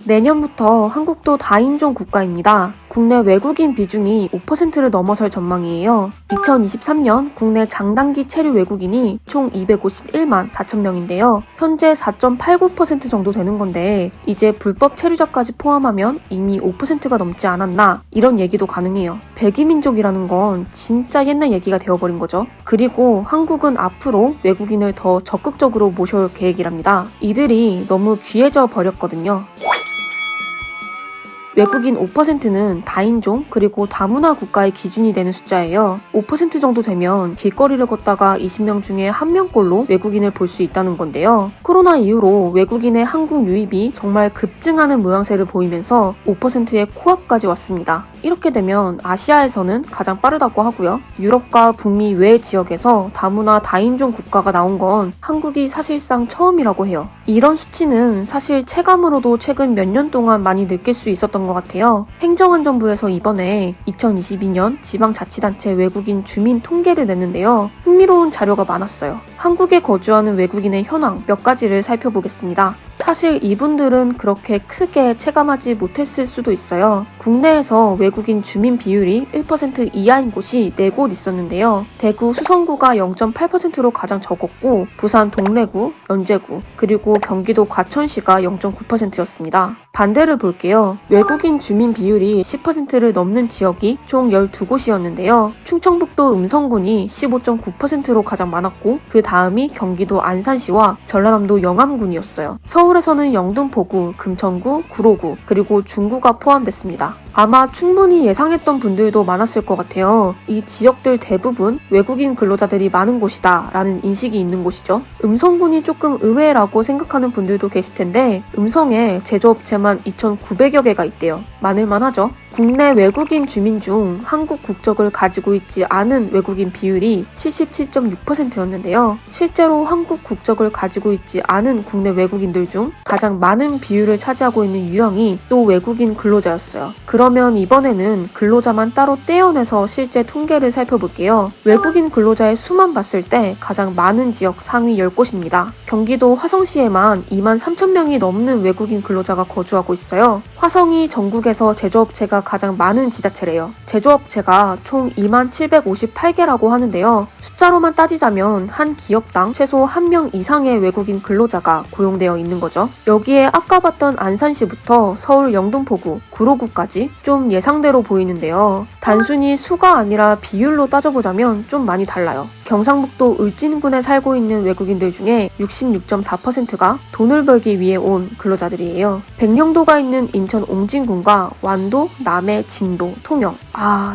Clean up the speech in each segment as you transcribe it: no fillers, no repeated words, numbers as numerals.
내년부터 한국도 다인종 국가입니다. 국내 외국인 비중이 5%를 넘어설 전망이에요. 2023년 국내 장단기 체류 외국인이 총 251만 4천 명인데요. 현재 4.89% 정도 되는 건데 이제 불법 체류자까지 포함하면 이미 5%가 넘지 않았나 이런 얘기도 가능해요. 백이민족이라는 건 진짜 옛날 얘기가 되어버린 거죠. 그리고 한국은 앞으로 외국인을 더 적극적으로 모셔올 계획이랍니다. 이들이 너무 귀해져 버렸거든요. 외국인 5%는 다인종 그리고 다문화 국가의 기준이 되는 숫자예요. 5% 정도 되면 길거리를 걷다가 20명 중에 1명꼴로 외국인을 볼 수 있다는 건데요. 코로나 이후로 외국인의 한국 유입이 정말 급증하는 모양새를 보이면서 5%의 코앞까지 왔습니다. 이렇게 되면 아시아에서는 가장 빠르다고 하고요. 유럽과 북미 외 지역에서 다문화 다인종 국가가 나온 건 한국이 사실상 처음이라고 해요. 이런 수치는 사실 체감으로도 최근 몇 년 동안 많이 느낄 수 있었던 것 같아요. 행정안전부에서 이번에 2022년 지방자치단체 외국인 주민 통계를 냈는데요. 흥미로운 자료가 많았어요. 한국에 거주하는 외국인의 현황 몇 가지를 살펴보겠습니다. 사실 이분들은 그렇게 크게 체감하지 못했을 수도 있어요. 국내에서 외국인 주민 비율이 1% 이하인 곳이 4곳 있었는데요. 대구 수성구가 0.8%로 가장 적었고 부산 동래구, 연제구, 그리고 경기도 과천시가 0.9%였습니다. 반대를 볼게요. 외국인 주민 비율이 10%를 넘는 지역이 총 12곳이었는데요. 충청북도 음성군이 15.9%로 가장 많았고 그 다음이 경기도 안산시와 전라남도 영암군이었어요. 서울에서는 영등포구, 금천구, 구로구, 그리고 중구가 포함됐습니다. 아마 충분히 예상했던 분들도 많았을 것 같아요. 이 지역들 대부분 외국인 근로자들이 많은 곳이다 라는 인식이 있는 곳이죠. 음성군이 조금 의외라고 생각하는 분들도 계실 텐데 음성에 제조업체만 2,900여 개가 있대요. 많을만 하죠. 국내 외국인 주민 중 한국 국적을 가지고 있지 않은 외국인 비율이 77.6%였는데요. 실제로 한국 국적을 가지고 있지 않은 국내 외국인들 중 가장 많은 비율을 차지하고 있는 유형이 또 외국인 근로자였어요. 그러면 이번에는 근로자만 따로 떼어내서 실제 통계를 살펴볼게요. 외국인 근로자의 수만 봤을 때 가장 많은 지역 상위 10곳입니다. 경기도 화성시에만 2만 3천 명이 넘는 외국인 근로자가 거주하고 있어요. 화성이 전국에서 제조업체가 가장 많은 지자체래요. 제조업체가 총 2만 758개라고 하는데요. 숫자로만 따지자면 한 기업당 최소 1명 이상의 외국인 근로자가 고용되어 있는 거죠. 여기에 아까 봤던 안산시부터 서울 영등포구, 구로구까지 좀 예상대로 보이는데요. 단순히 수가 아니라 비율로 따져보자면 좀 많이 달라요. 경상북도 울진군에 살고 있는 외국인들 중에 66.4%가 돈을 벌기 위해 온 근로자들이에요. 백령도가 있는 인천 옹진군과 완도, 남해, 진도, 통영.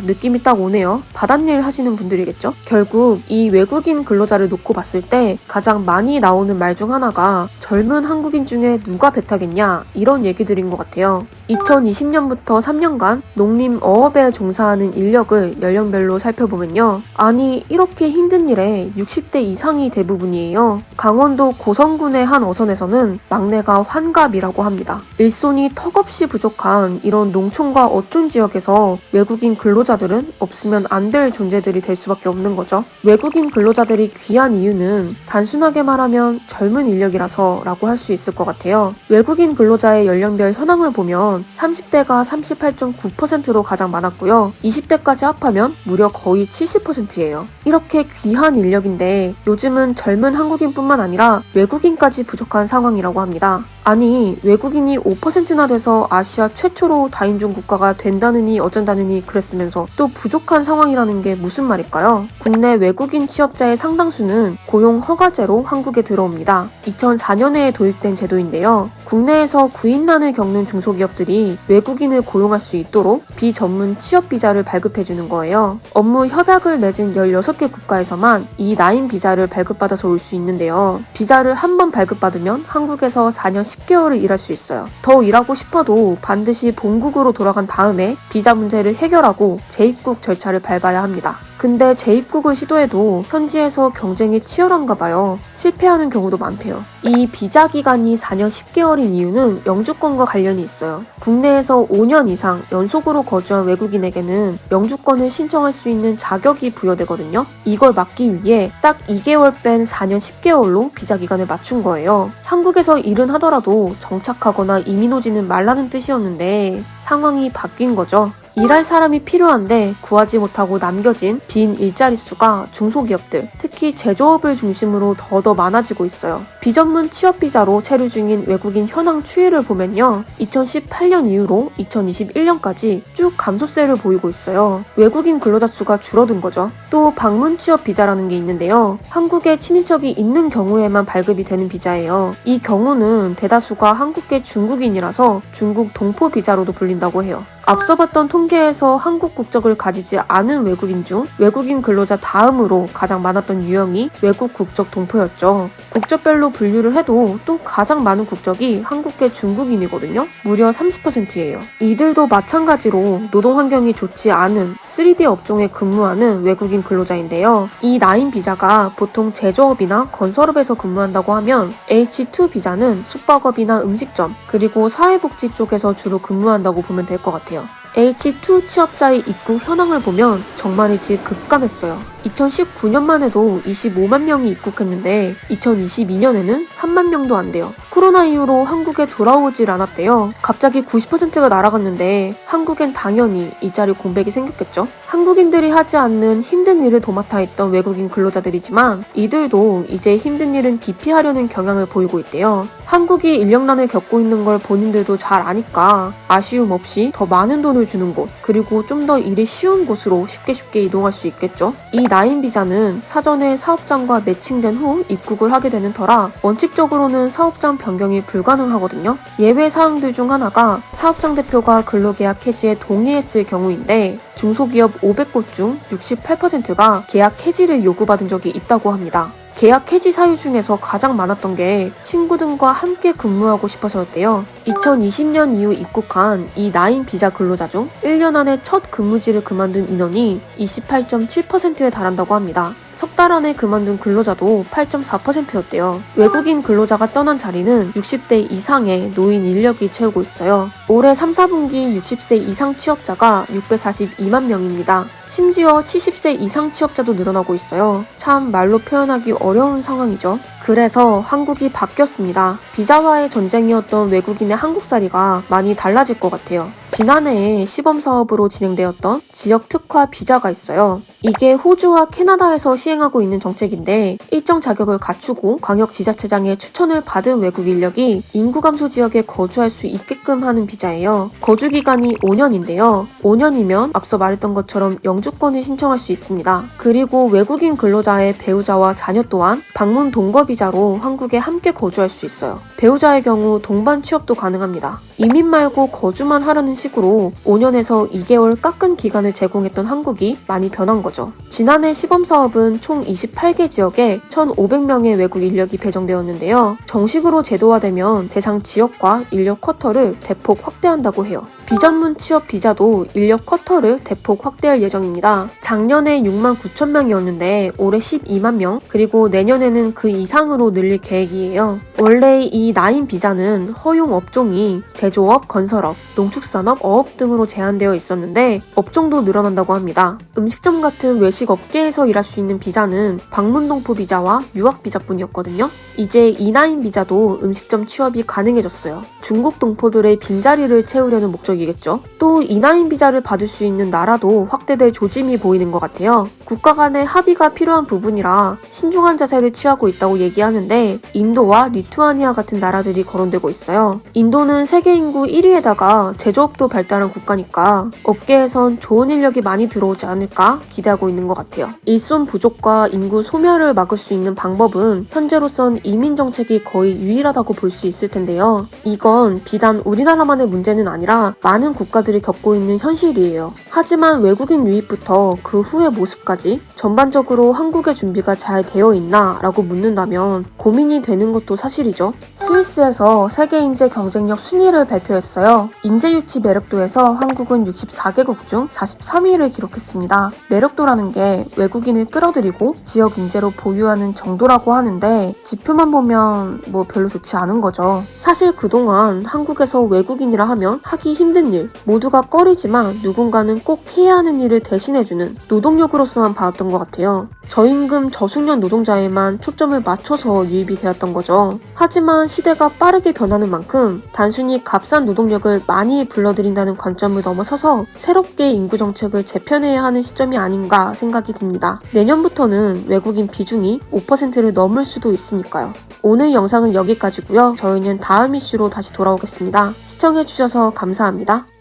느낌이 딱 오네요. 바닷일 하시는 분들이겠죠? 결국 이 외국인 근로자를 놓고 봤을 때 가장 많이 나오는 말 중 하나가 젊은 한국인 중에 누가 배타겠냐 이런 얘기들인 것 같아요. 2020년부터 3년간 농림어업에 종사하는 인력을 연령별로 살펴보면요. 아니 이렇게 힘든 일에 60대 이상이 대부분이에요. 강원도 고성군의 한 어선에서는 막내가 환갑이라고 합니다. 일손이 턱없이 부족한 이런 농촌과 어촌 지역에서 외국인 근로자들은 없으면 안 될 존재들이 될 수밖에 없는 거죠. 외국인 근로자들이 귀한 이유는 단순하게 말하면 젊은 인력이라서 라고 할 수 있을 것 같아요. 외국인 근로자의 연령별 현황을 보면 30대가 38.9%로 가장 많았고요. 20대까지 합하면 무려 거의 70%예요. 이렇게 귀한 인력인데 요즘은 젊은 한국인뿐만 아니라 외국인까지 부족한 상황이라고 합니다. 아니 외국인이 5%나 돼서 아시아 최초로 다인종 국가가 된다느니 어쩐다느니 그랬으면서 또 부족한 상황이라는 게 무슨 말일까요? 국내 외국인 취업자의 상당수는 고용 허가제로 한국에 들어옵니다. 2004년에 도입된 제도인데요. 국내에서 구인난을 겪는 중소기업들이 외국인을 고용할 수 있도록 비전문 취업 비자를 발급해주는 거예요. 업무 협약을 맺은 16개 국가에서만 이 나인 비자를 발급받아서 올 수 있는데요. 비자를 한 번 발급받으면 한국에서 4년 10개월을 일할 수 있어요. 더 일하고 싶어도 반드시 본국으로 돌아간 다음에 비자 문제를 해결하고 재입국 절차를 밟아야 합니다. 근데 재입국을 시도해도 현지에서 경쟁이 치열한가 봐요. 실패하는 경우도 많대요. 이 비자 기간이 4년 10개월인 이유는 영주권과 관련이 있어요. 국내에서 5년 이상 연속으로 거주한 외국인에게는 영주권을 신청할 수 있는 자격이 부여되거든요. 이걸 막기 위해 딱 2개월 뺀 4년 10개월로 비자 기간을 맞춘 거예요. 한국에서 일은 하더라도 정착하거나 이민 오지는 말라는 뜻이었는데 상황이 바뀐 거죠. 일할 사람이 필요한데 구하지 못하고 남겨진 빈 일자리 수가 중소기업들, 특히 제조업을 중심으로 더더 많아지고 있어요. 비전문 취업 비자로 체류 중인 외국인 현황 추이를 보면요. 2018년 이후로 2021년까지 쭉 감소세를 보이고 있어요. 외국인 근로자 수가 줄어든 거죠. 또 방문 취업 비자라는 게 있는데요. 한국에 친인척이 있는 경우에만 발급이 되는 비자예요. 이 경우는 대다수가 한국계 중국인이라서 중국 동포 비자로도 불린다고 해요. 앞서 봤던 통계에서 한국 국적을 가지지 않은 외국인 중 외국인 근로자 다음으로 가장 많았던 유형이 외국 국적 동포였죠. 국적별로 분류를 해도 또 가장 많은 국적이 한국계 중국인이거든요. 무려 30%예요. 이들도 마찬가지로 노동 환경이 좋지 않은 3D 업종에 근무하는 외국인 근로자인데요. 이 나인 비자가 보통 제조업이나 건설업에서 근무한다고 하면 H2 비자는 숙박업이나 음식점 그리고 사회복지 쪽에서 주로 근무한다고 보면 될 것 같아요. H2 취업자의 입국 현황을 보면 정말이지 급감했어요. 2019년만 해도 25만 명이 입국했는데 2022년에는 3만 명도 안 돼요. 코로나 이후로 한국에 돌아오질 않았대요. 갑자기 90%가 날아갔는데 한국엔 당연히 일자리 공백이 생겼겠죠. 한국인들이 하지 않는 힘든 일을 도맡아 했던 외국인 근로자들이지만 이들도 이제 힘든 일은 기피하려는 경향을 보이고 있대요. 한국이 인력난을 겪고 있는 걸 본인들도 잘 아니까 아쉬움 없이 더 많은 돈을 주는 곳, 그리고 좀 더 일이 쉬운 곳으로 쉽게 이동할 수 있겠죠. 이 나인 비자는 사전에 사업장과 매칭된 후 입국을 하게 되는 터라 원칙적으로는 사업장 변경이 불가능하거든요. 예외 사항들 중 하나가 사업장 대표가 근로계약 해지에 동의했을 경우인데 중소기업 500곳 중 68%가 계약 해지를 요구받은 적이 있다고 합니다. 계약 해지 사유 중에서 가장 많았던 게 친구 등과 함께 근무하고 싶어서였대요. 2020년 이후 입국한 이 나인 비자 근로자 중 1년 안에 첫 근무지를 그만둔 인원이 28.7%에 달한다고 합니다. 석 달 안에 그만둔 근로자도 8.4%였대요. 외국인 근로자가 떠난 자리는 60대 이상의 노인 인력이 채우고 있어요. 올해 3, 4분기 60세 이상 취업자가 642만 명입니다. 심지어 70세 이상 취업자도 늘어나고 있어요. 참 말로 표현하기 어려운 상황이죠. 그래서 한국이 바뀌었습니다. 비자와의 전쟁이었던 외국인의 한국살이가 많이 달라질 것 같아요. 지난해에 시범사업으로 진행되었던 지역 특화 비자가 있어요. 이게 호주와 캐나다에서 시행하고 있는 정책인데 일정 자격을 갖추고 광역지자체장의 추천을 받은 외국 인력이 인구 감소 지역에 거주할 수 있게끔 하는 비자예요. 거주 기간이 5년인데요. 5년이면 앞서 말했던 것처럼 영주권을 신청할 수 있습니다. 그리고 외국인 근로자의 배우자와 자녀 또한 방문 동거 비자로 한국에 함께 거주할 수 있어요. 배우자의 경우 동반 취업도 가능합니다. 이민 말고 거주만 하라는 식으로 5년에서 2개월 깎은 기간을 제공했던 한국이 많이 변한 거죠. 지난해 시범사업은 총 28개 지역에 1,500명의 외국 인력이 배정되었는데요. 정식으로 제도화되면 대상 지역과 인력 쿼터를 대폭 확대한다고 해요. 비전문 취업 비자도 인력 쿼터를 대폭 확대할 예정입니다. 작년에 6만 9천 명이었는데 올해 12만 명, 그리고 내년에는 그 이상으로 늘릴 계획이에요. 원래 이 나인 비자는 허용 업종이 제조업, 건설업, 농축산업, 어업 등으로 제한되어 있었는데 업종도 늘어난다고 합니다. 음식점 같은 외식 업계에서 일할 수 있는 비자는 방문 동포 비자와 유학 비자뿐이었거든요. 이제 이 나인 비자도 음식점 취업이 가능해졌어요. 중국 동포들의 빈자리를 채우려는 목적이겠죠. 또 이나인 비자를 받을 수 있는 나라도 확대될 조짐이 보이는 것 같아요. 국가 간의 합의가 필요한 부분이라 신중한 자세를 취하고 있다고 얘기하는데 인도와 리투아니아 같은 나라들이 거론되고 있어요. 인도는 세계 인구 1위에다가 제조업도 발달한 국가니까 업계에선 좋은 인력이 많이 들어오지 않을까 기대하고 있는 것 같아요. 일손 부족과 인구 소멸을 막을 수 있는 방법은 현재로선 이민 정책이 거의 유일하다고 볼 수 있을 텐데요. 이건 비단 우리나라만의 문제는 아니라 많은 국가들이 겪고 있는 현실이에요. 하지만 외국인 유입부터 그 후의 모습까지 전반적으로 한국의 준비가 잘 되어 있나 라고 묻는다면 고민이 되는 것도 사실이죠. 스위스에서 세계 인재 경쟁력 순위를 발표했어요. 인재 유치 매력도에서 한국은 64개국 중 43위를 기록했습니다. 매력도라는 게 외국인을 끌어들이고 지역 인재로 보유하는 정도라고 하는데 지표만 보면 뭐 별로 좋지 않은 거죠. 사실 그동안 한국에서 외국인이라 하면 하기 힘든 일, 모두가 꺼리지만 누군가는 꼭 해야 하는 일을 대신해주는 노동력으로서만 봐왔던 것 같아요. 저임금 저숙련 노동자에만 초점을 맞춰서 유입이 되었던 거죠. 하지만 시대가 빠르게 변하는 만큼 단순히 값싼 노동력을 많이 불러들인다는 관점을 넘어서서 새롭게 인구 정책을 재편해야 하는 시점이 아닌가 생각이 듭니다. 내년부터는 외국인 비중이 5%를 넘을 수도 있으니까요. 오늘 영상은 여기까지고요. 저희는 다음 이슈로 다시 돌아오겠습니다. 시청해주셔서 감사합니다.